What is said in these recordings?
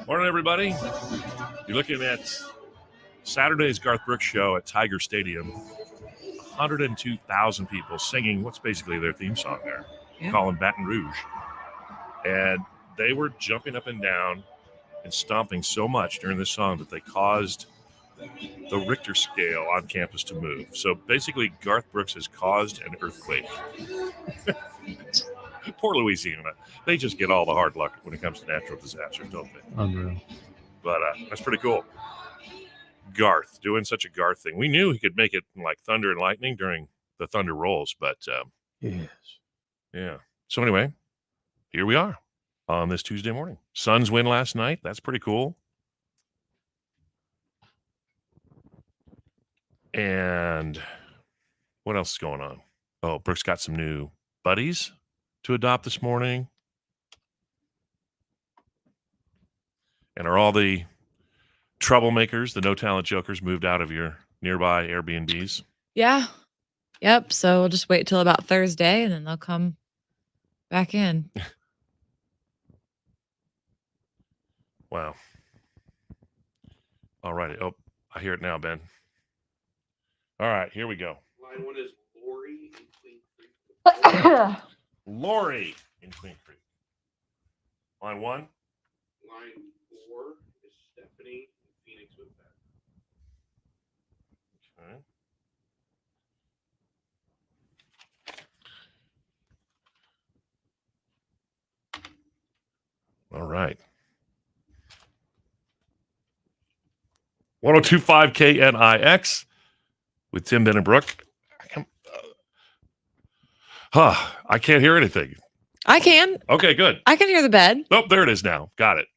Morning, everybody. You're looking at Saturday's Garth Brooks show at Tiger Stadium. 102,000 people singing what's basically their theme song there, calling Baton Rouge. And they were jumping up and down and stomping so much during this song that they caused the Richter scale on campus to move. So basically, Garth Brooks has caused an earthquake. Poor Louisiana. They just get all the hard luck when it comes to natural disasters, don't they? Unreal. But that's pretty cool. Garth doing such a Garth thing. We knew he could make it like thunder and lightning during the thunder rolls, but yes. Yeah. So anyway, here we are on this Tuesday morning. Suns win last night. That's pretty cool. And what else is going on? Oh, Brooks got some new buddies to adopt this morning. And are all the troublemakers, the no-talent jokers, moved out of your nearby Airbnbs? Yeah. Yep. So we'll just wait till about Thursday, and then they'll come back in. Wow. All righty. Oh, I hear it now, Ben. All right, here we go. Line 1 is Lori in Queen Creek. Lori in Queen Creek. Line 1. Line 4 is Stephanie in Phoenix with that. Okay. All right. 1025 KNIX with Tim, Ben, and Brooke. I can't hear anything. I can. Okay, good. I can hear the bed. Oh, there it is now. Got it.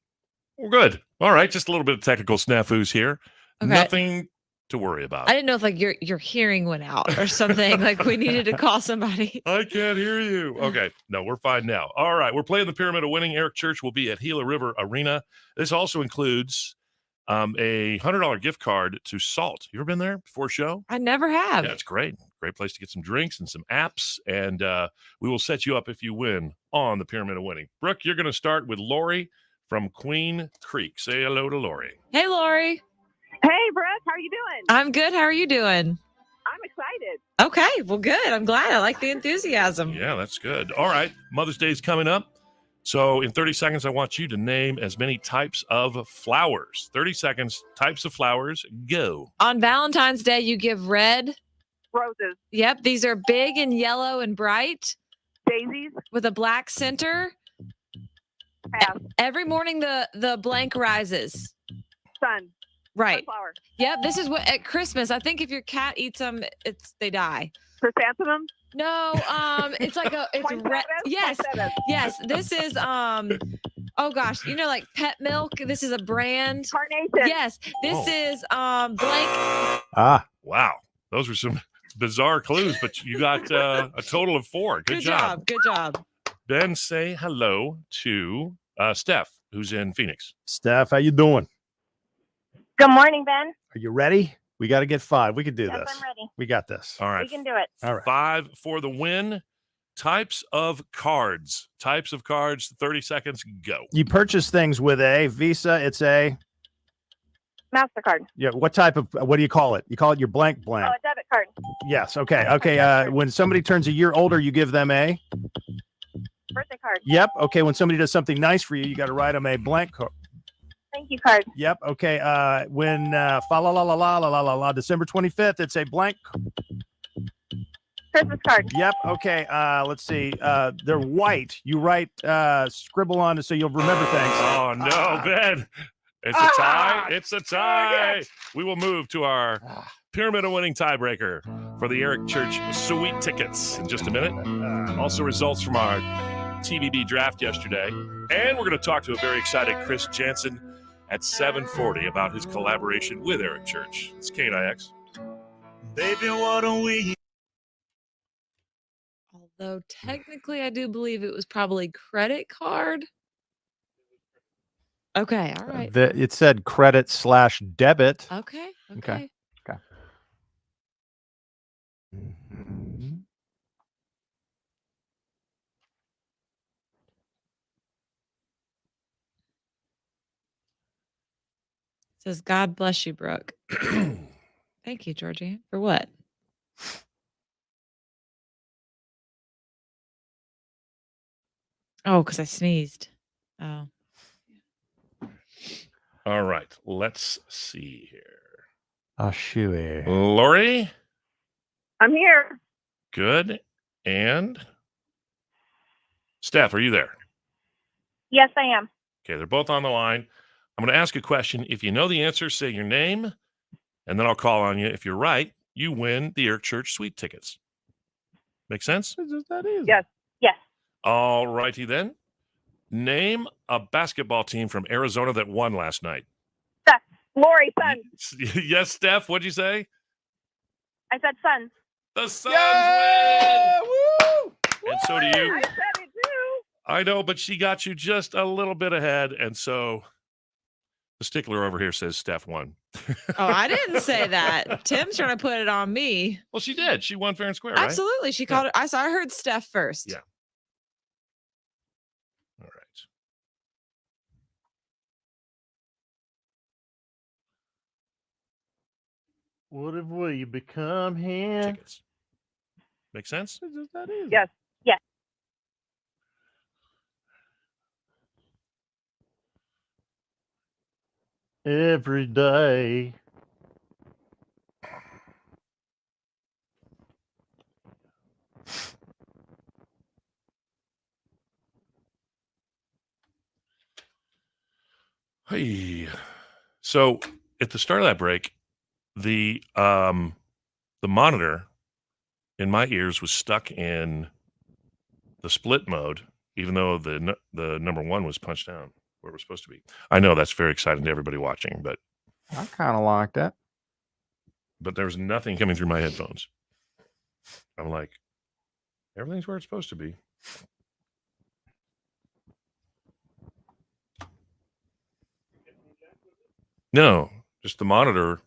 We're good. All right, just a little bit of technical snafus here. Okay. Nothing to worry about. I didn't know if like your hearing went out or something. Like we needed to call somebody. I can't hear you. Okay. No, we're fine now. All right. We're playing the Pyramid of Winning. Eric Church will be at Gila River Arena. This also includes a $100 gift card to Salt. You ever been there before show? I never have. Yeah, it's great. Great place to get some drinks and some apps. And we will set you up if you win on the Pyramid of Winning. Brooke, you're going to start with Lori from Queen Creek. Say hello to Lori. Hey, Lori. Hey, Brooke. How are you doing? I'm good. How are you doing? I'm excited. Okay. Well, good. I'm glad. I like the enthusiasm. Yeah, that's good. All right. Mother's Day is coming up. So in 30 seconds, I want you to name as many types of flowers. 30 seconds, types of flowers, go. On Valentine's Day, you give red. Roses. Yep. These are big and yellow and bright Daisies. with a black center. Pass. Every morning, the blank rises. Sun. Right. Sunflower. Yep. This is what at Christmas. I think if your cat eats them, they die. Chrysanthemum. No, it's like it's red. Yes, yes. This is oh gosh, you know, like pet milk. This is a brand. Carnation. Yes, this is blank. Ah, wow. Those were some bizarre clues, but you got a total of 4. Good job. Good job. Ben, say hello to Steph, who's in Phoenix. Steph, how you doing? Good morning, Ben. Are you ready? We got to get 5. We can do Yes, this. I'm ready. We got this. All right. We can do it. All right. 5 for the win. Types of cards. 30 seconds, go. You purchase things with a Visa. It's a MasterCard. yeah. What do you call it? You call it your blank. Oh, a debit card. Yes. Okay. Okay. When somebody turns a year older, you give them a Birthday card. yep. Okay. When somebody does something nice for you, you got to write them a blank card. Thank you card. Yep. Okay. When fa la la la la la la la la December 25th, it's a blank. Christmas card. Yep. Okay. Let's see. They're white. You write scribble on it so you'll remember things. Oh, no, Ben. It's a tie. It's a tie. We will move to our Pyramid of Winning tiebreaker for the Eric Church Sweet Tickets in just a minute. Also results from our TBB Draft yesterday. And we're going to talk to a very excited Chris Jansen at 7:40 about his collaboration with Eric Church. It's KNIX. Baby, why don't we? Although technically, I do believe it was probably credit card. Okay. All right. It said credit/debit. Okay. Okay. Mhm. Says, God bless you, Brooke. Thank you, Georgie. For what? Oh, because I sneezed. Oh. All right. Let's see here. Shuey. Lori, I'm here. good. And Steph, are you there? Yes, I am. Okay, they're both on the line. I'm going to ask a question. If you know the answer, say your name, and then I'll call on you. If you're right, you win the Eric Church suite tickets. Make sense? It's just that easy. Yes. Yes. All righty then. Name a basketball team from Arizona that won last night. Lori, Sun. Yes, Steph, what'd you say? I said Sun. The Suns Yeah! win! Woo! And so do you. I said it too. I know, but she got you just a little bit ahead, and so the stickler over here says Steph won. Oh, I didn't say that. Tim's trying to put it on me. Well, she did. She won fair and square, right? Absolutely. She called it. I heard Steph first. Yeah. All right. What have we become here? Tickets. Make sense? It's just that easy. Yes. Yes. Every day. Hey. So at the start of that break, the monitor in my ears was stuck in the split mode, even though the number one was punched down where it was supposed to be. I know that's very exciting to everybody watching, but I kind of like that. there was nothing coming through my headphones. I'm like, everything's where it's supposed to be. No, just the monitor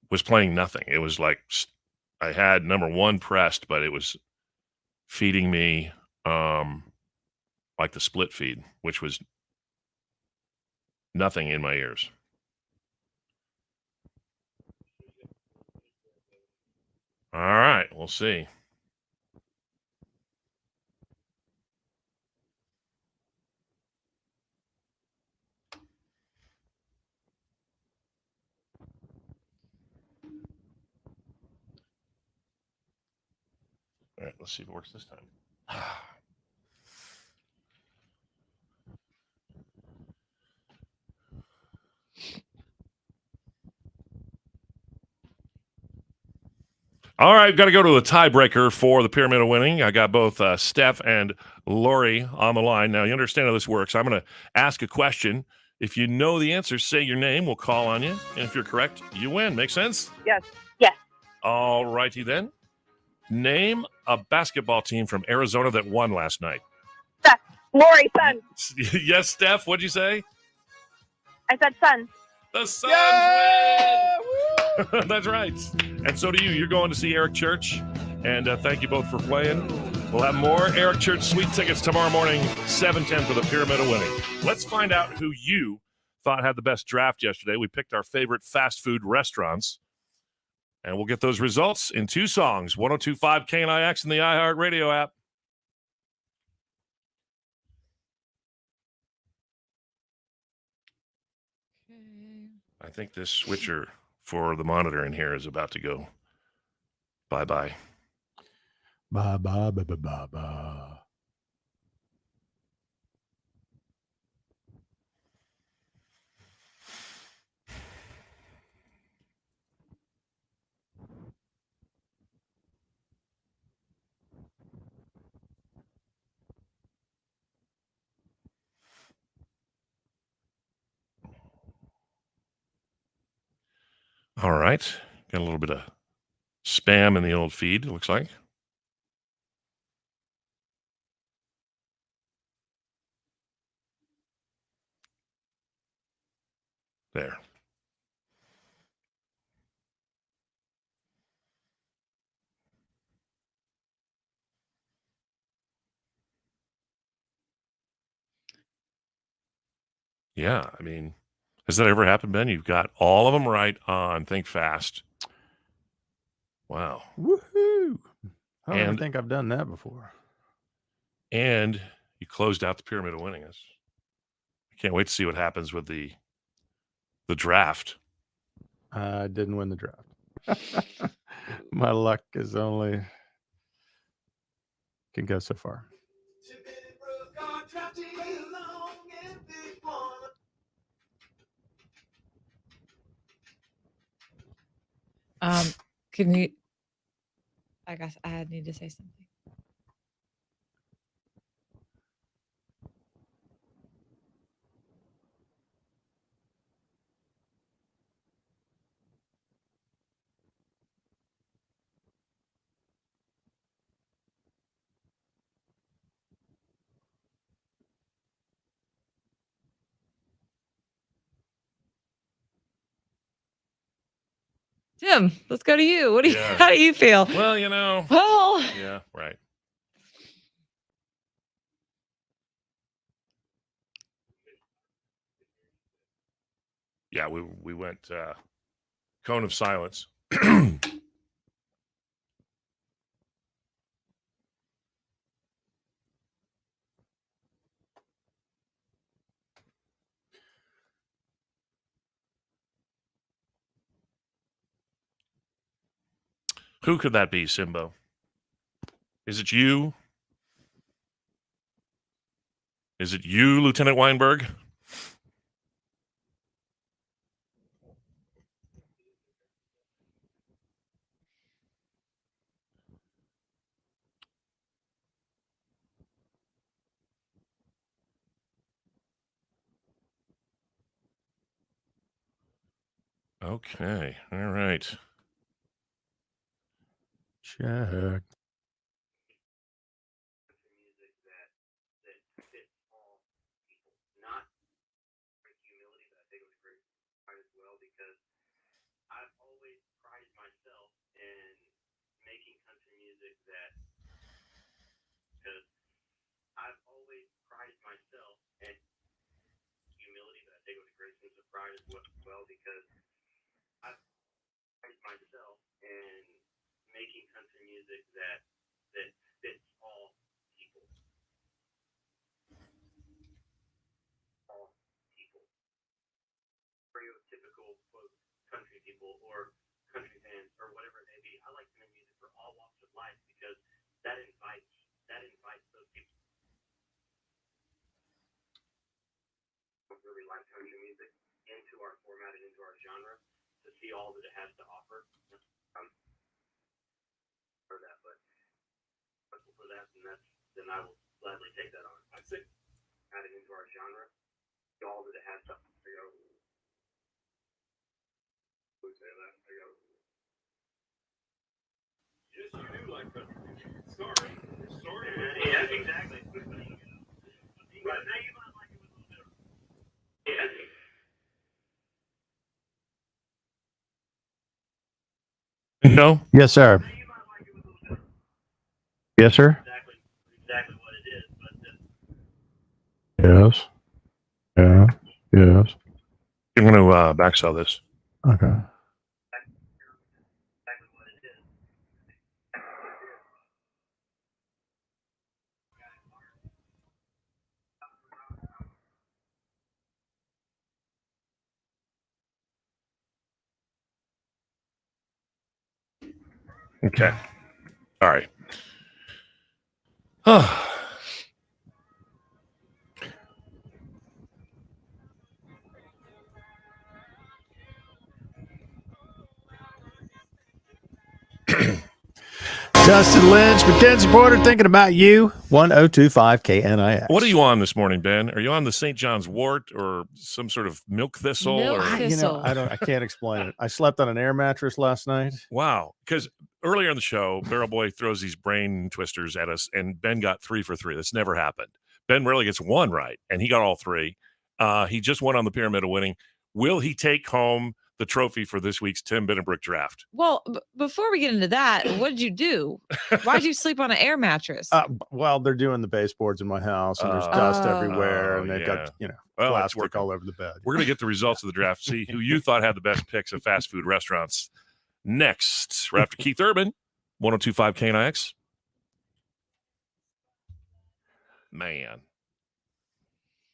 was playing nothing. It was like I had number one pressed, but it was feeding me like the split feed, which was nothing in my ears. All right, we'll see. All right, let's see if it works this time. All right, got to go to the tiebreaker for the Pyramid of Winning. I got both Steph and Lori on the line. Now, you understand how this works. I'm going to ask a question. If you know the answer, say your name. We'll call on you. And if you're correct, you win. Make sense? Yes. Yes. All righty then. Name a basketball team from Arizona that won last night. Lori, Sun. Yes, Steph, what'd you say? I said Sun. The Suns win! That's right. And so do you. You're going to see Eric Church. And thank you both for playing. We'll have more Eric Church suite tickets tomorrow morning, 7:10 for the Pyramid of Winning. Let's find out who you thought had the best draft yesterday. We picked our favorite fast food restaurants. And we'll get those results in two songs, 102.5 KNIX and the iHeartRadio app. I think this switcher for the monitor in here is about to go bye-bye. Bye-bye, bye-bye. All right. Got a little bit of spam in the old feed, it looks like. There. Yeah, I mean, Has that ever happened, Ben? You've got all of them right on Think Fast. Wow. Woohoo! I don't ever And- think I've done that before. And you closed out the Pyramid of Winning us. I can't wait to see what happens with the draft. I didn't win the draft. My luck is only can go so far. Can you? I guess I need to say something. Tim, let's go to you. What do you? Yeah. How do you feel? Well, you know. Well, Yeah, right. Yeah, we went cone of silence. Who could that be, Simbo? Is it you? Is it you, Lieutenant Weinberg? Okay. All right. Check. music that fits all people, not for humility, but I think it was great pride as well because I've always prided myself in making country music that because I've always prided myself in humility, but I think it was a great sense of pride as well because I've prided myself in making country music that fits all people. All people. Stereotypical quote country people or country fans or whatever it may be. I like to make music for all walks of life because that invites those people. I really like country music into our format and into our genre to see all that it has to offer. For that, but for that, then I will gladly take that on. I think add it into our genre, all that it has to offer. Say that. Yes, you do like country music. Sorry. Yeah, exactly. Right now, you might like it with a little bit of. Yeah. No? Yes, sir. Now you might like it with a little bit of. Yes, sir. Exactly what it is, but Yes. Yeah. Yes. I'm going to backsell this. Okay. exactly what it is. Okay. All right. Justin Lynch, Mackenzie Porter, thinking about you. 1025 KNIX. What are you on this morning, Ben? Are you on the St. John's wort or some sort of milk thistle? Milk or thistle. I can't explain it. I slept on an air mattress last night. Wow. Because earlier in the show, Barrel Boy throws these brain twisters at us, and Ben got 3 for 3. That's never happened. Ben rarely gets 1 right, and he got all 3. He just won on the Pyramid of Winning. Will he take home the trophy for this week's Tim Benenbrook draft. Well, before we get into that, what did you do? Why'd you sleep on an air mattress? Well, they're doing the baseboards in my house, and there's dust everywhere, and they've yeah. got Well, it's plastic working. all over the bed. We're going to get the results of the draft, see who you thought had the best picks of fast food restaurants next. We're after Keith Urban, 102.5 KNIX.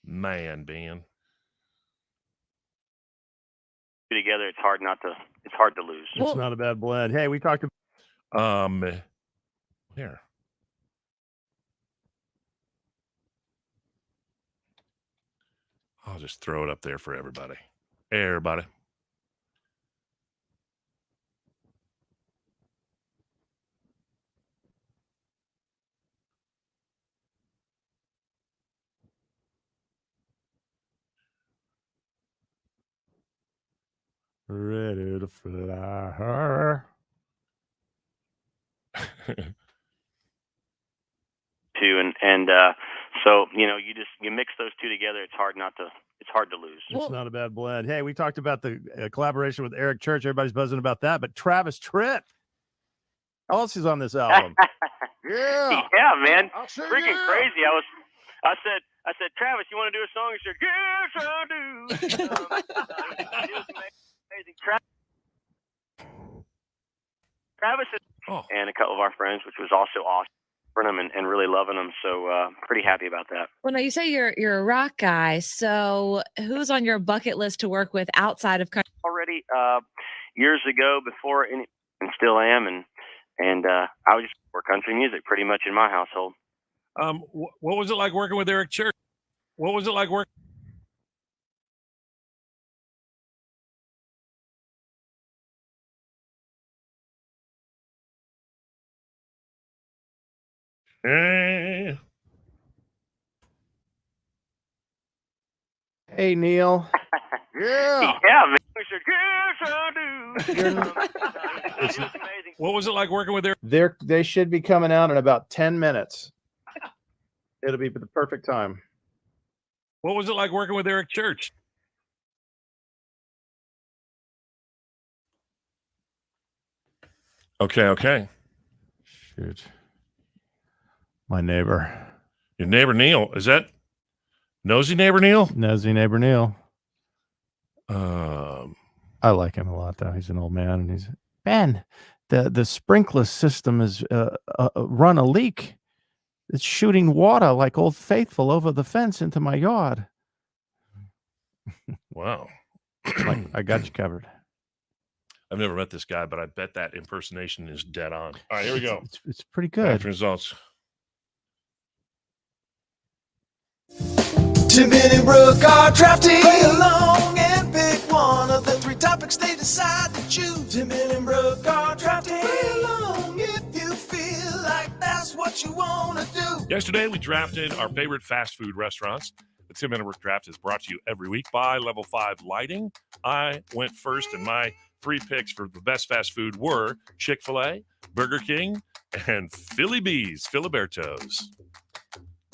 Man, Ben. Together, it's hard to lose. It's not a bad blend. Hey, we talked about Here. I'll just throw it up there for everybody. Everybody. ready to fly her. Too, and so you mix those two together. It's hard to lose. It's not a bad blend. Hey, we talked about the collaboration with Eric Church. Everybody's buzzing about that, but Travis Tritt, how else is on this album? Yeah, man, freaking crazy. I said, Travis, you want to do a song? He said, yes, I do. It was amazing. Travis and a couple of our friends, which was also awesome. Them and really loving them, so pretty happy about that. Well, now you say you're a rock guy, so who's on your bucket list to work with outside of country? Already years ago, before and still am, and I was just for country music pretty much in my household. What was it like working with Eric Church? What was it like working? Hey, Neil. Yeah, man. We said, yes, I do. What was it like working with Eric? They should be coming out in about 10 minutes. It'll be the perfect time. What was it like working with Eric Church? Okay. Shoot. My neighbor. Your neighbor Neil. Is that Nosy Neighbor Neil? Nosy neighbor Neil. Um, I like him a lot, though. He's an old man, and he's Ben. The sprinkler system has run a leak. It's shooting water like Old Faithful over the fence into my yard. Wow. Like, I got you covered. I've never met this guy, but I bet that impersonation is dead on. All right, here we go. It's pretty good. After results. Tim Benenbrook are drafting. Play along and pick one of the three topics they decide to choose. Tim Benenbrook are drafting. Play along if you feel like that's what you want to do. Yesterday, we drafted our favorite fast food restaurants. The Tim Benenbrook Draft is brought to you every week by Level 5 Lighting. I went first, and my 3 picks for the best fast food were Chick-fil-A, Burger King, and Philly B's, Filiberto's.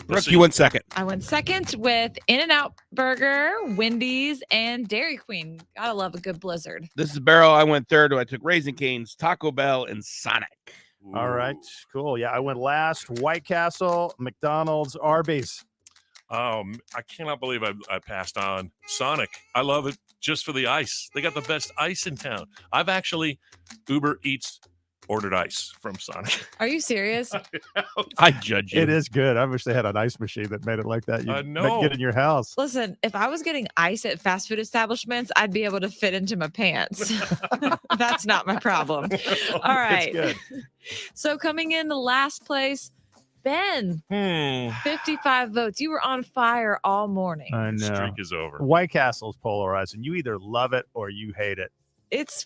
Brooke, you went second. I went second with In-N-Out Burger, Wendy's, and Dairy Queen. Gotta love a good blizzard. This is Barrel. I went third. I took Raising Cane's, Taco Bell, and Sonic. All right, cool. Yeah, I went last. White Castle, McDonald's, Arby's. I cannot believe I passed on Sonic. I love it just for the ice. They got the best ice in town. I've actually Uber Eats ordered ice from Sonic. Are you serious? I judge you. It is good. I wish they had an ice machine that made it like that. I You'd know. get in your house. Listen, if I was getting ice at fast food establishments, I'd be able to fit into my pants. That's not my problem. All right. It's good. So coming in the last place, Ben, 55 votes. You were on fire all morning. I know. Streak is over. White Castle's polarizing. You either love it or you hate it. It's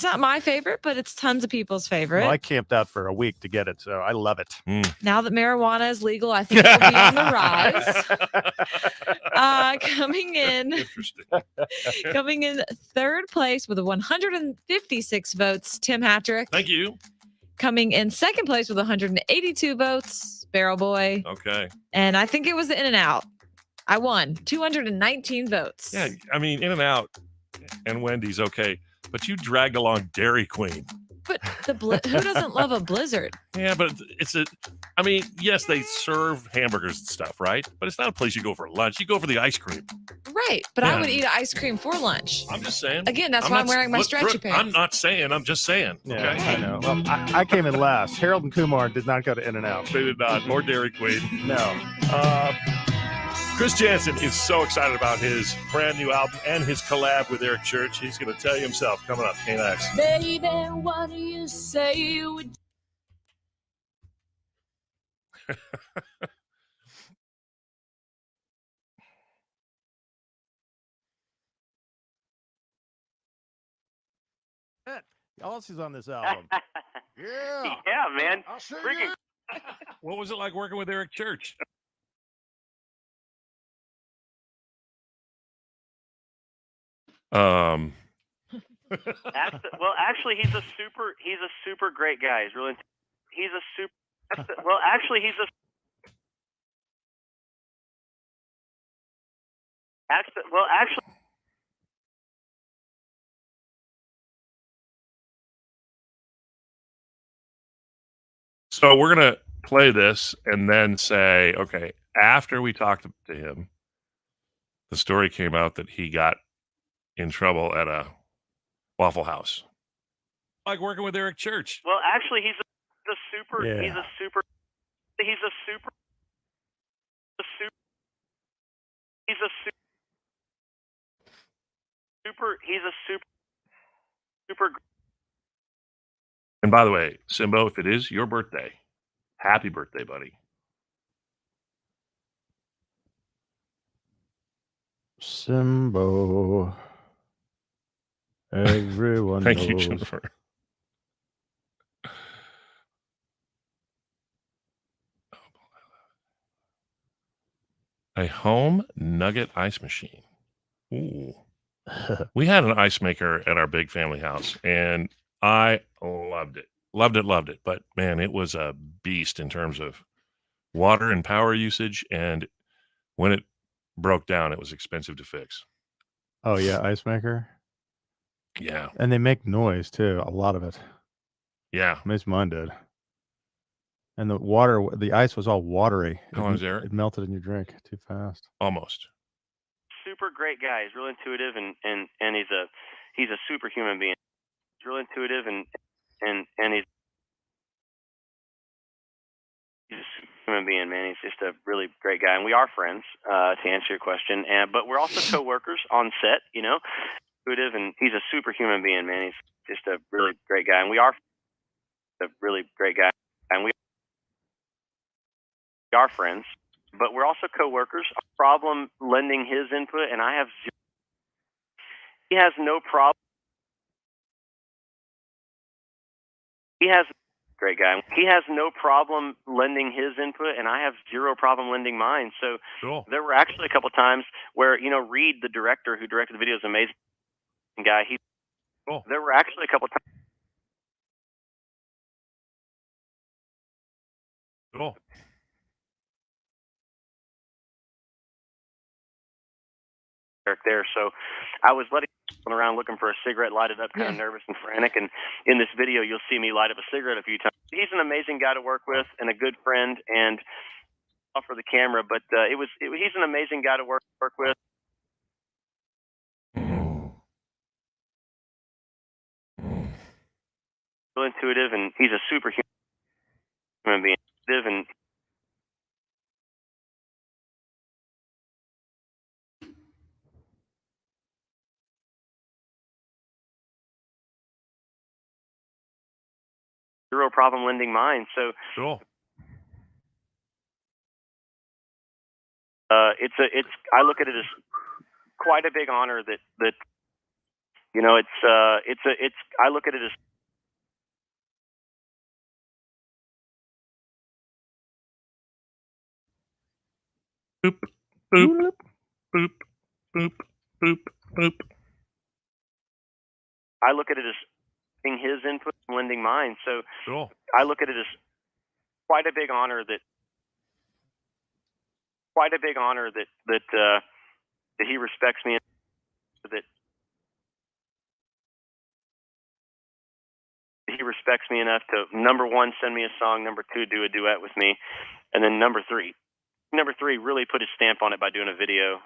not my favorite, but it's tons of people's favorite. Well, I camped out for a week to get it, so I love it. Now that marijuana is legal, I think it'll be on the rise. Coming in third place with 156 votes, Tim Hattrick. Thank you. Coming in second place with 182 votes, Barrel Boy. Okay. And I think it was the In-N-Out. I won 219 votes. Yeah, I mean, In-N-Out, and Wendy's, okay, but you dragged along Dairy Queen. But who doesn't love a Blizzard? Yeah, but I mean, yes, they serve hamburgers and stuff, right? But it's not a place you go for lunch. You go for the ice cream. Right, but I Yeah. would eat ice cream for lunch. I'm just saying. Again, that's why I'm wearing my stretchy Brooke, pants. I'm not saying. I'm just saying. Yeah, Okay. I know. Well, I came in last. Harold and Kumar did not go to In-N-Out. They did not. Or Dairy Queen. No. Chris Jansen is so excited about his brand new album and his collab with Eric Church. He's going to tell you himself coming up. K-Nax. Baby, what do you say we All else is on this album. Yeah. Yeah, man. I'll see Freaking What was it like working with Eric Church? Well, actually, he's a super great guy. He's really. He's a super. Well, actually, he's a. Actually. So we're going to play this and then say, okay, after we talked to him, the story came out that he got in trouble at a Waffle House. Like working with Eric Church. Well, actually, he's a super. Yeah. He's a super. He's a super. He's a super. He's a super. And by the way, Simbo, if it is your birthday, happy birthday, buddy. Simbo. Everyone Thank knows. you, Jennifer. A home nugget ice machine. Ooh. We had an ice maker at our big family house, and I loved it. Loved it. But, man, it was a beast in terms of water and power usage, and when it broke down, it was expensive to fix. Oh, yeah, ice maker. Yeah. And they make noise, too, a lot of it. Yeah. At least mine did. And the ice was all watery. How long is Eric? It melted in your drink too fast. Almost. Super great guy. He's real intuitive and he's a super human being. He's real intuitive and he's a super human being, man. He's just a really great guy, and we are friends. To answer your question, but we're also coworkers on set. You know, intuitive, and he's a super human being, man. He's just a really great guy, and we are a really great guy, and we are friends. But we're also coworkers. Problem lending his input, and I have zero. He has no problem. Great guy. He has no problem lending his input, and I have zero problem lending mine. So Cool. there were actually a couple times where, Reed, the director who directed the video, is an amazing guy. Cool. There were actually a couple times. Cool. There, so I was letting him around looking for a cigarette, lighted up, kind of nervous and frantic. And in this video, you'll see me light up a cigarette a few times. He's an amazing guy to work with and a good friend, and for the camera. But he's an amazing guy to work with. Real intuitive, and he's a super human being. And zero problem lending mine. So Cool. I look at it as quite a big honor that I look at it as Boop, boop, boop, boop, boop, boop. I look at it as his input and lending mine. So Cool. I look at it as quite a big honor that he respects me, that he respects me enough to, number one, send me a song, number two, do a duet with me, and then number three really put his stamp on it by doing a video.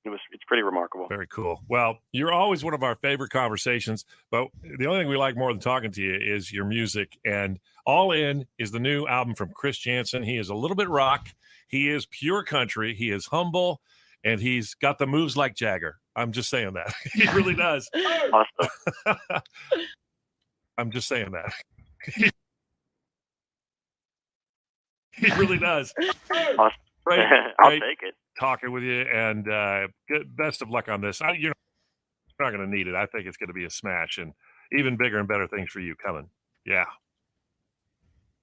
It's pretty remarkable. Very cool. Well, you're always one of our favorite conversations, but the only thing we like more than talking to you is your music. And All In is the new album from Chris Jansen. He is a little bit rock. He is pure country. He is humble, and he's got the moves like Jagger. I'm just saying that. He really does. Awesome. I'm just saying that. He really does. Awesome. Great, I'll great take it. talking with you, and best of luck on this. You're not going to need it. I think it's going to be a smash, and even bigger and better things for you coming. Yeah.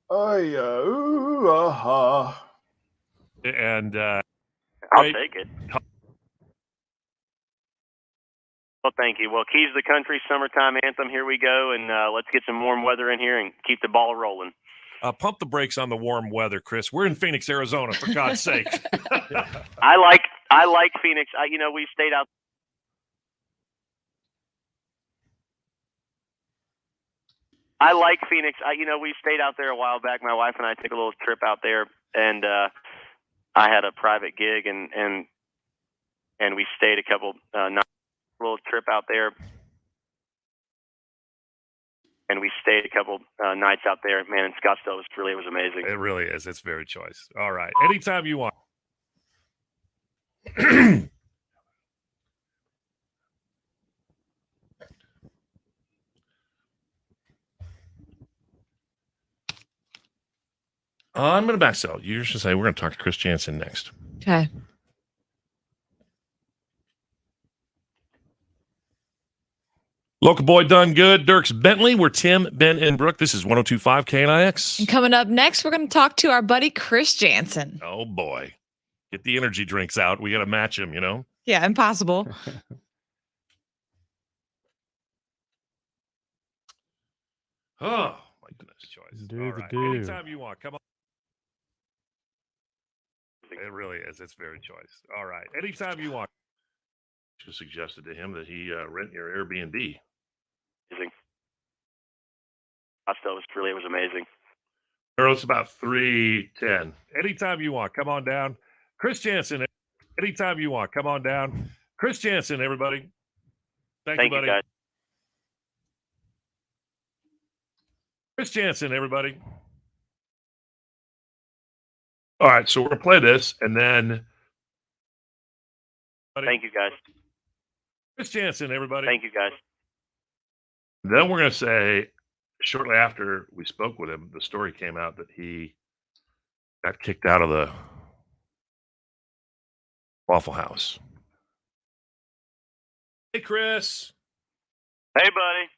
Oh yeah, ooh, aha. And I'll great. take it. Well, thank you. Well, Keys to the Country, Summertime Anthem, here we go, and let's get some warm weather in here and keep the ball rolling. Pump the brakes on the warm weather, Chris. We're in Phoenix, Arizona, for God's sake. I like Phoenix. We stayed out. I like Phoenix. We stayed out there a while back. My wife and I took a little trip out there, and I had a private gig, and we stayed a couple nights. Little trip out there. And we stayed a couple nights out there. Man, in Scottsdale, it was amazing. It really is. It's very choice. All right. Anytime you want. I'm going to backsell. You should say we're going to talk to Chris Jansen next. Okay. Local boy done good. Dirks Bentley. We're Tim, Ben, and Brooke. This is 102.5 KNIX. And coming up next, we're going to talk to our buddy Chris Jansen. Oh, boy. Get the energy drinks out. We got to match him, Yeah, impossible. Oh, my goodness. Choice. Do All the right. do. Anytime you want. Come on. It really is. It's very choice. All right. Anytime you want. You suggested to him that he rent your Airbnb. Amazing. Scottsdale was amazing. It's about 3:10. Anytime you want, come on down. Chris Jansen. Anytime you want, come on down. Chris Jansen, everybody. Thank you, buddy. Guys. Chris Jansen, everybody. All right, so we're gonna play this, and then. Thank you, guys. Chris Jansen, everybody. Thank you, guys. Then we're gonna say, shortly after we spoke with him, the story came out that he got kicked out of the Waffle House. Hey, Chris. Hey, buddy.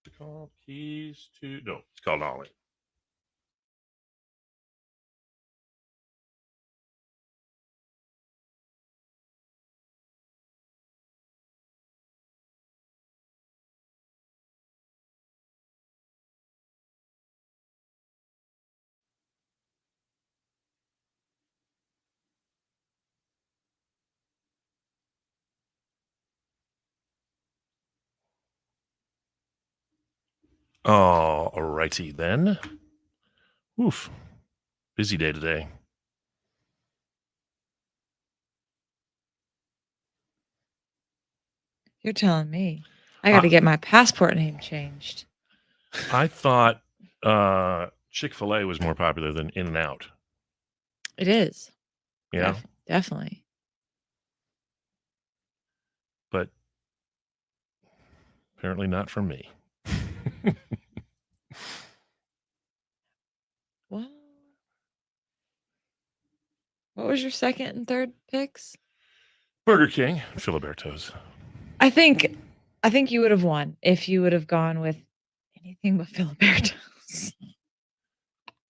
It's called Keys to... No, it's called All In. All righty then. Oof. Busy day today. You're telling me. I got to get my passport name changed. I thought Chick-fil-A was more popular than In-N-Out. It is. Yeah. Definitely. But apparently not for me. Well, what was your second and third picks? Burger King, Filiberto's. I think you would have won if you would have gone with anything but Filiberto's.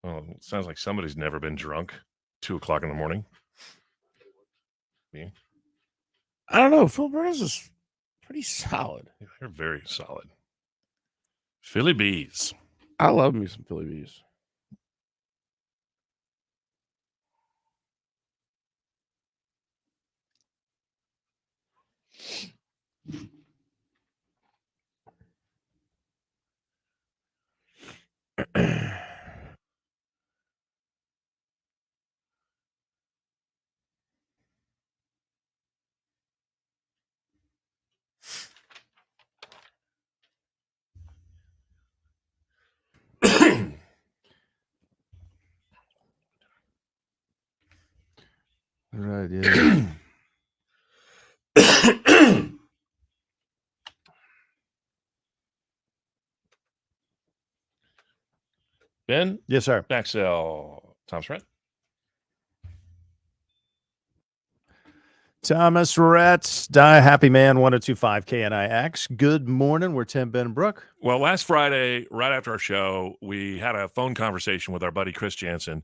Well, it sounds like somebody's never been drunk. 2:00 in the morning. Me. I don't know. Filiberto's is pretty solid. They're very solid. Philly Bees. I love me some Philly Bees. Right. Yeah. Ben, Yes, sir. Maxwell, Thomas Rhett. Thomas Rhett, Die Happy Man, 1025 KNIX. Good morning. We're Tim, Ben, and Brooke. Well, last Friday, right after our show, we had a phone conversation with our buddy Chris Jansen.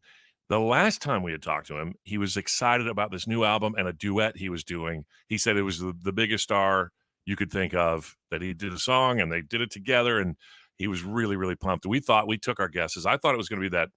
The last time we had talked to him, he was excited about this new album and a duet he was doing. He said it was the biggest star you could think of, that he did a song and they did it together, and he was really, really pumped. We took our guesses. I thought it was going to be that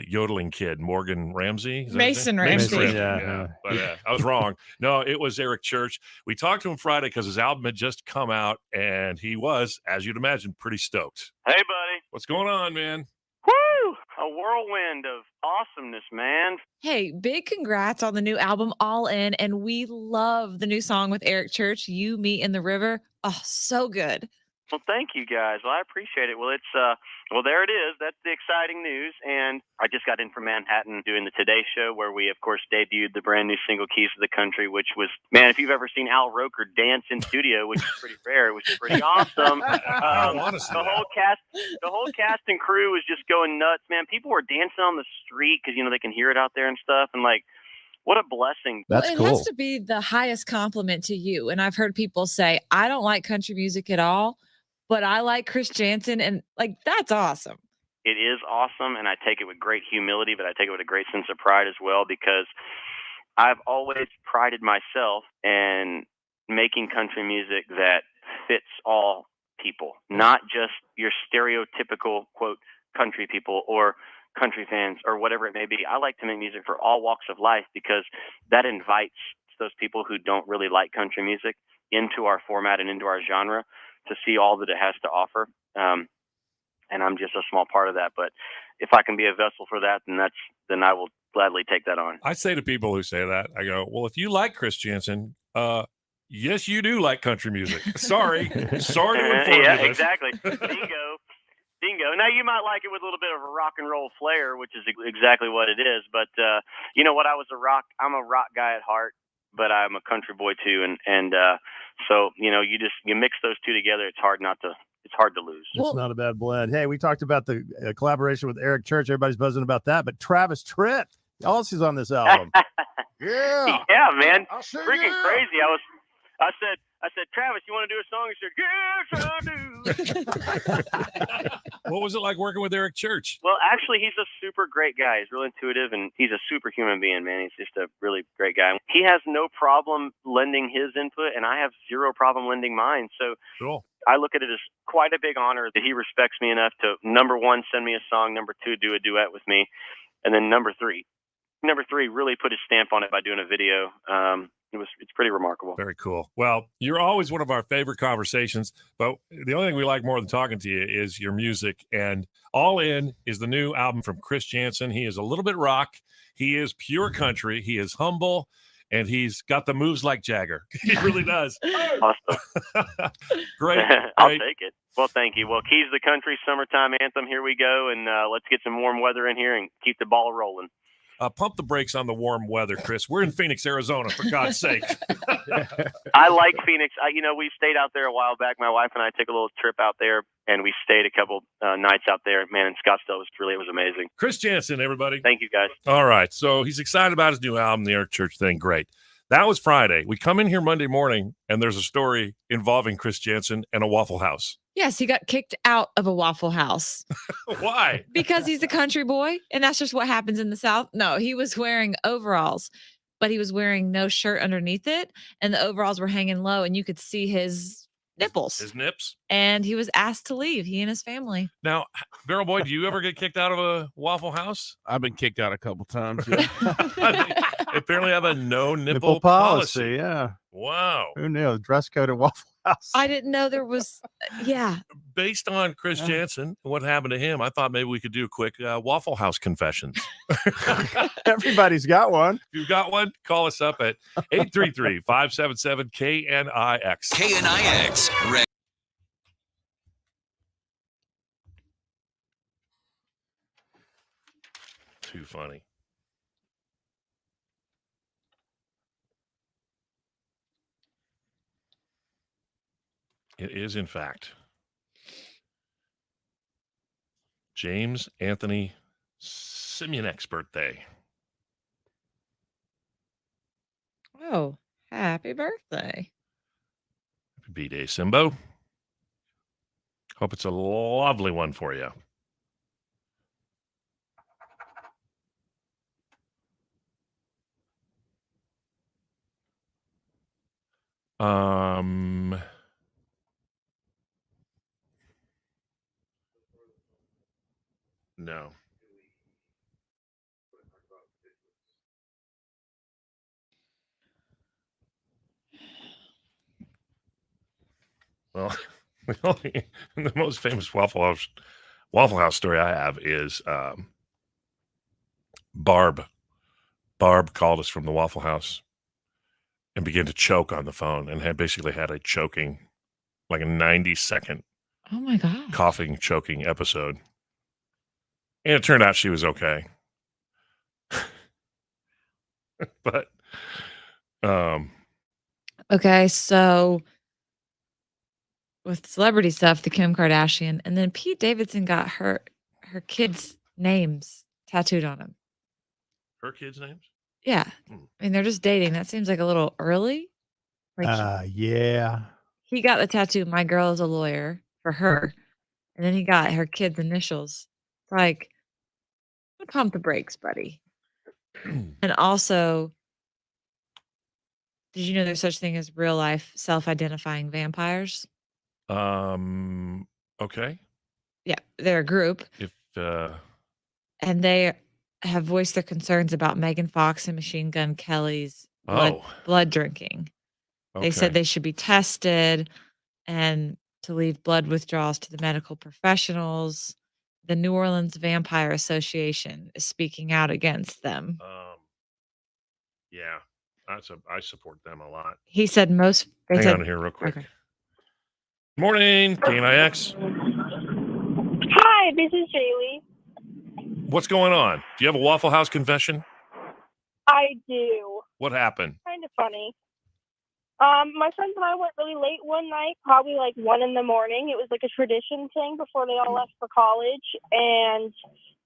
yodeling kid, Morgan Ramsey. Is that his name? Mason Ramsey. Ramsey, Yeah. But I was wrong. No, it was Eric Church. We talked to him Friday because his album had just come out, and he was, as you'd imagine, pretty stoked. Hey, buddy. What's going on, man? Woo! A whirlwind of awesomeness, man. Hey, big congrats on the new album, All In. And we love the new song with Eric Church, You, Me, in the River. Oh, so good. Well, thank you guys. Well, I appreciate it. Well, there it is. That's the exciting news. And I just got in from Manhattan doing the Today Show, where we, of course, debuted the brand new single Keys to the Country, which was, man, if you've ever seen Al Roker dance in studio, which is pretty rare, it was pretty awesome. The whole cast and crew was just going nuts, man. People were dancing on the street because, they can hear it out there and stuff. And what a blessing. That's it cool. has to be the highest compliment to you. And I've heard people say, I don't like country music at all, but I like Chris Jansen. And that's awesome. It is awesome. And I take it with great humility, but I take it with a great sense of pride as well, because I've always prided myself in making country music that fits all people, not just your stereotypical, quote, country people or country fans or whatever it may be. I like to make music for all walks of life, because that invites those people who don't really like country music into our format and into our genre to see all that it has to offer. And I'm just a small part of that. But if I can be a vessel for that, then I will gladly take that on. I say to people who say that, I go, well, if you like Chris Jansen, yes, you do like country music. Sorry to inform you. Yeah, this. exactly. Bingo. Now, you might like it with a little bit of a rock and roll flair, which is exactly what it is. But you know what? I'm a rock guy at heart, but I'm a country boy too. And so, you mix those two together. It's hard to lose. It's not a bad blend. Hey, we talked about the collaboration with Eric Church. Everybody's buzzing about that. But Travis Tritt also is on this album. Yeah. Yeah, man. I'll say Freaking yeah. crazy. I said, Travis, you want to do a song? He said, yes, I do. What was it like working with Eric Church? Well, actually, he's a super great guy. He's real intuitive, and he's a super human being, man. He's just a really great guy. He has no problem lending his input, and I have zero problem lending mine. So Cool. I look at it as quite a big honor that he respects me enough to, number one, send me a song, number two, do a duet with me, and then number three, really put his stamp on it by doing a video. It's pretty remarkable. Very cool. Well, you're always one of our favorite conversations, but the only thing we like more than talking to you is your music. And All In is the new album from Chris Jansen. He is a little bit rock. He is pure country. He is humble, and he's got the moves like Jagger. He really does. Awesome. Great. I'll take it. Well, thank you. Well, Keys to the Country, Summertime Anthem, here we go. And let's get some warm weather in here and keep the ball rolling. Pump the brakes on the warm weather, Chris. We're in Phoenix, Arizona, for God's sake. I like Phoenix. We stayed out there a while back. My wife and I took a little trip out there, and we stayed a couple nights out there. Man, in Scottsdale, it was amazing. Chris Jansen, everybody. Thank you, guys. All right. So he's excited about his new album, the Eric Church thing. Great. That was Friday. We come in here Monday morning, and there's a story involving Chris Jansen and a Waffle House. Yes, he got kicked out of a Waffle House. Why? Because he's a country boy, and that's just what happens in the South. No, he was wearing overalls, but he was wearing no shirt underneath it, and the overalls were hanging low, and you could see his nipples. His nips? And he was asked to leave, he and his family. Now, Barrel Boy, do you ever get kicked out of a Waffle House? I've been kicked out a couple times. Yeah. They apparently have a no nipple policy. Yeah. Wow. Who knew? Dress code at Waffle House. I didn't know there was, yeah. Based on Chris Jansen and what happened to him, I thought maybe we could do a quick Waffle House confessions. Everybody's got one. If you've got one, call us up at 833-577-KNIX. KNIX. Too funny. It is, in fact, James Anthony Simonek's birthday. Oh, happy birthday. Happy B-Day, Simbo. Hope it's a lovely one for you. No. Well, the most famous Waffle House story I have is Barb. Barb called us from the Waffle House and began to choke on the phone and had a choking, like a 90-second Oh my God. coughing, choking episode. And it turned out she was okay. But Okay, so with celebrity stuff, the Kim Kardashian, and then Pete Davidson got her kids' names tattooed on him. her kids' names? Yeah. Hmm. I mean, they're just dating. That seems like a little early. Like Yeah. he got the tattoo, "My girl is a lawyer," for her, and then he got her kids' initials. It's like, pump the brakes, buddy. And also, did you know there's such thing as real life self-identifying vampires? Okay. Yeah, they're a group, If and they have voiced their concerns about Megan Fox and Machine Gun Kelly's blood drinking. They said okay. they should be tested and to leave blood withdrawals to the medical professionals. The New Orleans Vampire Association is speaking out against them. Yeah, I support them a lot. He said most. They Hang said, on here real quick. Okay. Morning, KNIX. Hi, this is Jaylee. What's going on? Do you have a Waffle House confession? I do. What happened? Kind of funny. My friends and I went really late one night, probably like 1 a.m. It was like a tradition thing before they all left for college. And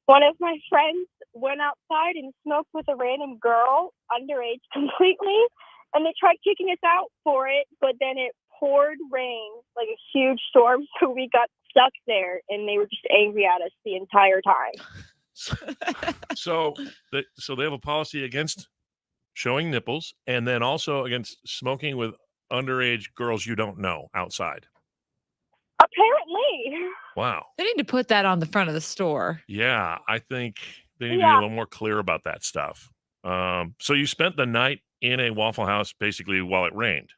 one of my friends went outside and smoked with a random girl, underage completely. And they tried kicking us out for it, but then it poured rain, like a huge storm. So we got stuck there and they were just angry at us the entire time. So they have a policy against showing nipples and then also against smoking with underage girls you don't know outside. Apparently. Wow. They need to put that on the front of the store. Yeah, I think they need to be a little more clear about that stuff. So you spent the night in a Waffle House basically while it rained.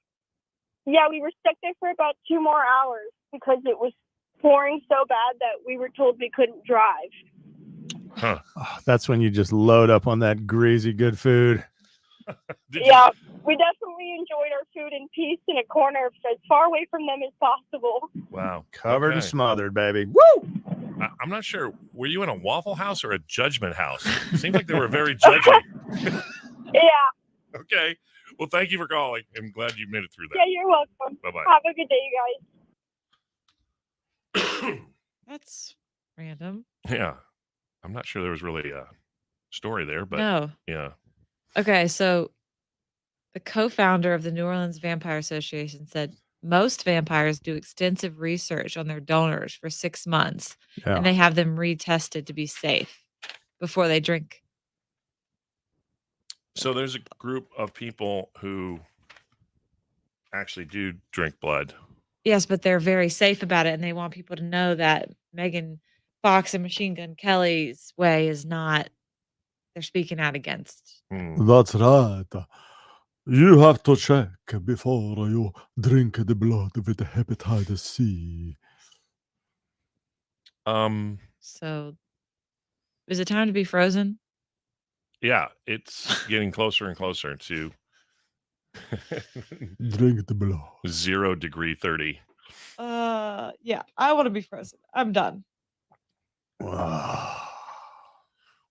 Yeah, we were stuck there for about 2 more hours because it was pouring so bad that we were told we couldn't drive. Huh. Oh, that's when you just load up on that greasy good food. Yeah, we definitely enjoyed our food in peace in a corner as far away from them as possible. Wow. Covered and Okay. smothered, baby. Woo! I'm not sure. Were you in a Waffle House or a judgment house? Seems like they were very judgy. Yeah. Okay. Well, thank you for calling. I'm glad you made it through that. Yeah, you're welcome. Bye-bye. Have a good day, you guys. That's random. Yeah. I'm not sure there was really a story there, but No. yeah. Okay, so the co-founder of the New Orleans Vampire Association said most vampires do extensive research on their donors for 6 months, Yeah. and they have them retested to be safe before they drink. So there's a group of people who actually do drink blood. Yes, but they're very safe about it, and they want people to know that Megan Fox and Machine Gun Kelly's way is not. They're speaking out against. That's right. You have to check before you drink the blood with the hepatitis C. So, is it time to be frozen? Yeah, it's getting closer and closer to Drink the blood. 0 degree 30. Yeah, I want to be frozen. I'm done.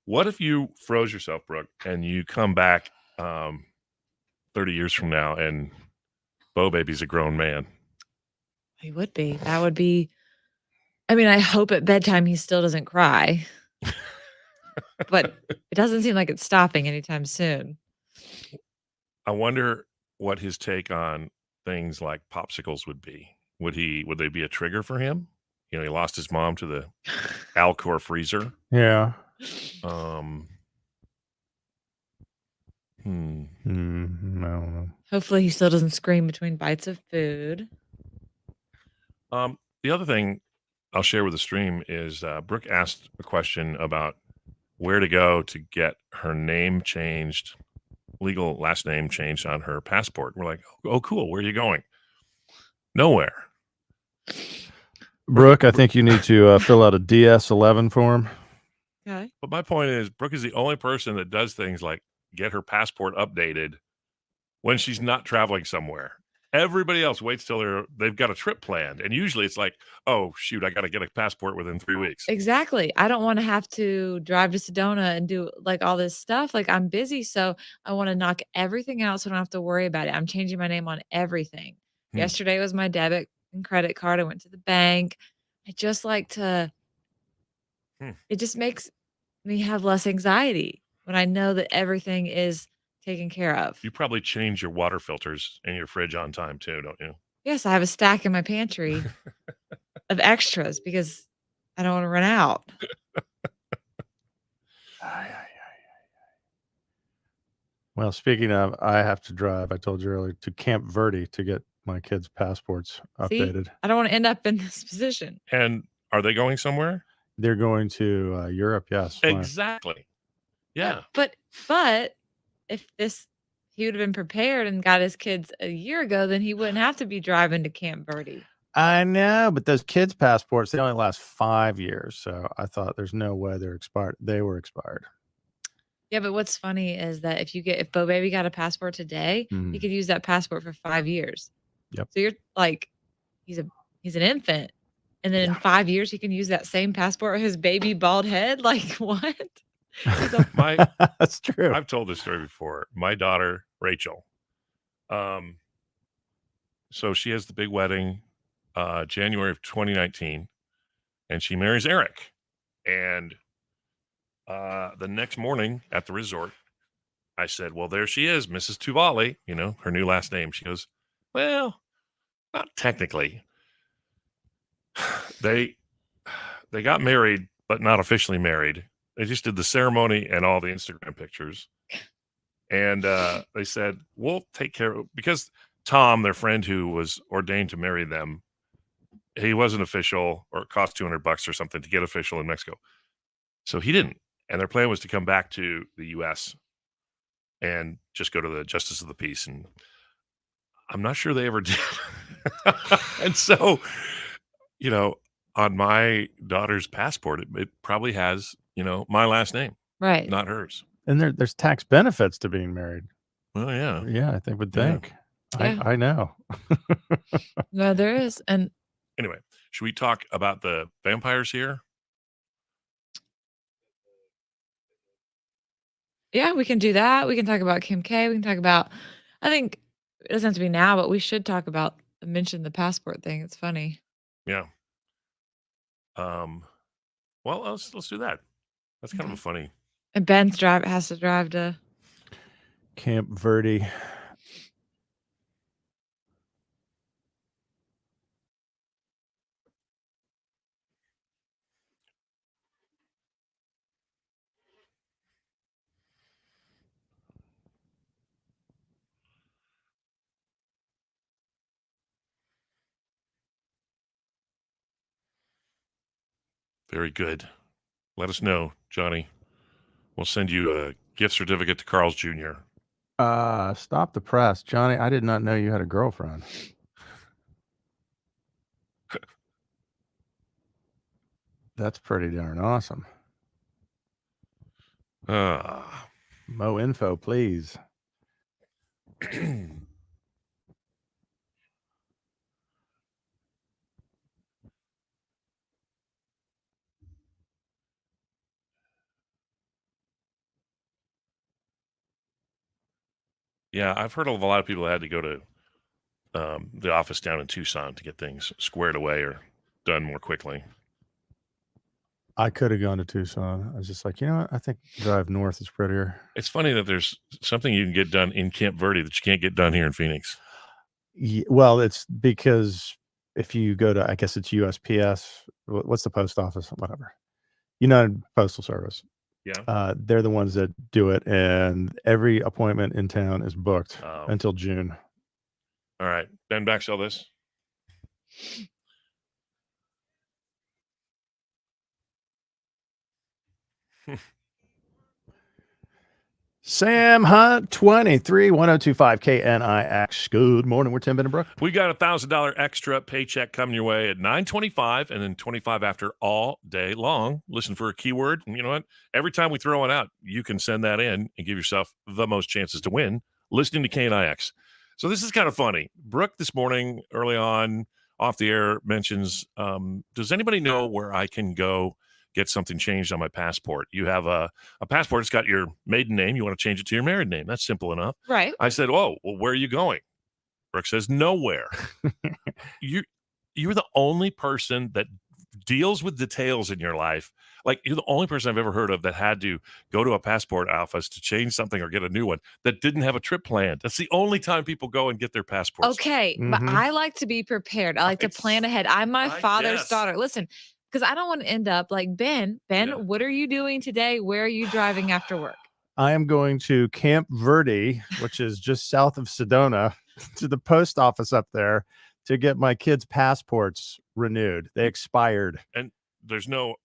What if you froze yourself, Brooke, and you come back 30 years from now and Bo Baby's a grown man? He would be. That would be. I mean, I hope at bedtime he still doesn't cry, but it doesn't seem like it's stopping anytime soon. I wonder what his take on things like popsicles would be. Would they be a trigger for him? You know, he lost his mom to the Alcor freezer. Yeah. I don't know. Hopefully, he still doesn't scream between bites of food. The other thing I'll share with the stream is Brooke asked a question about where to go to get her name changed, legal last name changed on her passport. We're like, oh, cool. Where are you going? Nowhere. Brooke, I think you need to fill out a DS-11 form. Okay. But my point is, Brooke is the only person that does things like get her passport updated when she's not traveling somewhere. Everybody else waits till they've got a trip planned. And usually it's like, oh, shoot, I got to get a passport within 3 weeks. Exactly. I don't want to have to drive to Sedona and do like all this stuff. Like I'm busy. So I want to knock everything out so I don't have to worry about it. I'm changing my name on everything. Yesterday was my debit and credit card. I went to the bank. I just like to, it just makes me have less anxiety when I know that everything is taken care of. You probably change your water filters in your fridge on time too, don't you? Yes, I have a stack in my pantry of extras because I don't want to run out. Well, speaking of, I have to drive, I told you earlier, to Camp Verde to get my kids' passports updated. See? I don't want to end up in this position. And are they going somewhere? They're going to Europe, yes. Exactly. Yeah. But if he would have been prepared and got his kids a year ago, then he wouldn't have to be driving to Camp Verde. I know, but those kids' passports, they only last 5 years. So I thought there's no way they're expired. They were expired. Yeah, but what's funny is that if Bo Baby got a passport today, he could use that passport for 5 years. Yep. So you're like, he's an infant. And then in 5 years, he can use that same passport with his baby bald head. Like, what? That's true. I've told this story before. My daughter, Rachel. So she has the big wedding, January of 2019, and she marries Eric. And the next morning at the resort, I said, well, there she is, Mrs. Tuvali, her new last name. She goes, well, not technically. They got married, but not officially married. They just did the ceremony and all the Instagram pictures. And they said, we'll take care of it. Because Tom, their friend who was ordained to marry them, he wasn't official, or it cost $200 or something to get official in Mexico. So he didn't. And their plan was to come back to the U.S. and just go to the Justice of the Peace. And I'm not sure they ever did. And so, on my daughter's passport, it probably has, my last name. Right. Not hers. And there's tax benefits to being married. Well, yeah. Yeah, I would think. Yeah. I know. No, there is. And anyway, should we talk about the vampires here? Yeah, we can do that. We can talk about Kim K. We can talk about, I think it doesn't have to be now, but we should talk about, mention the passport thing. It's funny. Yeah. Well, let's do that. That's kind of a funny. And Ben's has to drive to Camp Verde. Very good. Let us know, Johnny. We'll send you a gift certificate to Carl's Jr. Stop the press. Johnny, I did not know you had a girlfriend. That's pretty darn awesome. Mo info, please. Yeah, I've heard of a lot of people that had to go to the office down in Tucson to get things squared away or done more quickly. I could have gone to Tucson. I was just like, you know what? I think drive north is prettier. It's funny that there's something you can get done in Camp Verde that you can't get done here in Phoenix. Well, it's because if you go to, I guess it's USPS. What's the post office? Whatever. United Postal Service. Yeah. They're the ones that do it, and every appointment in town is booked until June. All right. Ben, backsell this. Sam Hunt, 23 1025 KNIX. Good morning. We're Tim Brooke. We got $1,000 extra paycheck coming your way at 9:25 and then 25 after all day long. Listen for a keyword. And you know what? Every time we throw one out, you can send that in and give yourself the most chances to win listening to KNIX. So this is kind of funny. Brooke this morning, early on, off the air, mentions, does anybody know where I can go get something changed on my passport? You have a passport. It's got your maiden name. You want to change it to your married name. That's simple enough. Right. I said, oh, well, where are you going? Brooke says, nowhere. You're the only person that deals with details in your life. Like, you're the only person I've ever heard of that had to go to a passport office to change something or get a new one that didn't have a trip planned. That's the only time people go and get their passports. Okay. But I like to be prepared. I like to plan ahead. I'm my father's daughter. Listen, because I don't want to end up like Ben. Ben, what are you doing today? Where are you driving after work? I am going to Camp Verde, which is just south of Sedona, to the post office up there to get my kids' passports renewed. They expired. And there's no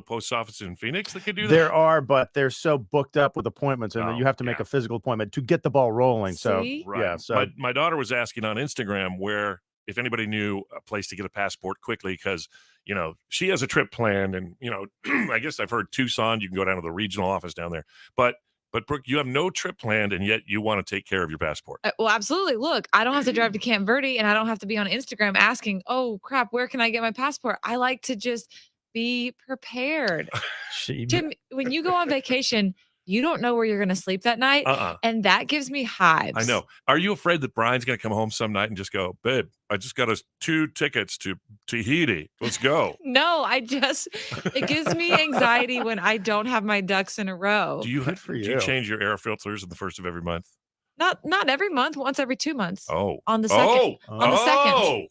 post office in Phoenix that could do that? There are, but they're so booked up with appointments, and you have to make a physical appointment to get the ball rolling. See? So, yeah. So my daughter was asking on Instagram where, if anybody knew a place to get a passport quickly, because, you know, she has a trip planned, and, you know, I guess I've heard Tucson, you can go down to the regional office down there. But Brooke, you have no trip planned, and yet you want to take care of your passport. Well, absolutely. Look, I don't have to drive to Camp Verde, and I don't have to be on Instagram asking, oh, crap, where can I get my passport? I like to just be prepared. Tim, when you go on vacation, you don't know where you're going to sleep that night, and that gives me hives. I know. Are you afraid that Brian's going to come home some night and just go, babe, I just got us 2 tickets to Tahiti. Let's go. No, it gives me anxiety when I don't have my ducks in a row. Do you change your air filters in the first of every month? Not every month, once every 2 months. Oh. On the second. On the second.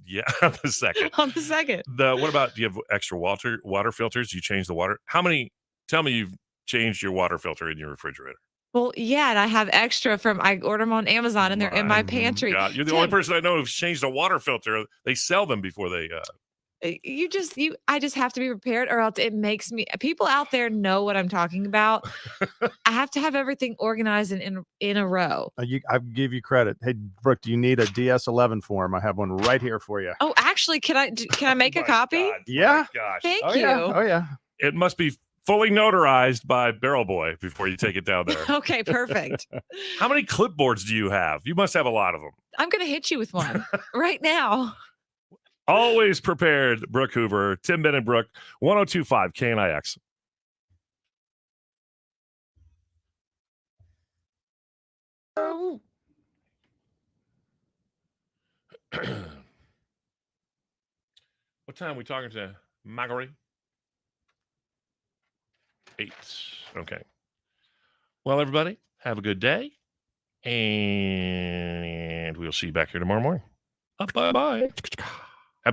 Yeah, on the second. On the second. What about, do you have extra water filters? Do you change the water? Tell me you've changed your water filter in your refrigerator. Well, yeah, and I have extra I order them on Amazon, and they're in my pantry. God, you're the only person I know who's changed a water filter. They sell them before they. I just have to be prepared, or else it makes me. People out there know what I'm talking about. I have to have everything organized and in a row. I give you credit. Hey, Brooke, do you need a DS11 form? I have one right here for you. Oh, actually, can I make a copy? God, yeah. Gosh. Thank you. Yeah. Oh yeah. It must be fully notarized by Barrel Boy before you take it down there. Okay, perfect. How many clipboards do you have? You must have a lot of them. I'm going to hit you with one right now. Always prepared, Brooke Hoover, Tim Ben and Brooke, 1025 KNIX. What time are we talking to Marguerite? 8. Okay. Well, everybody, have a good day. And we'll see you back here tomorrow morning. Bye-bye.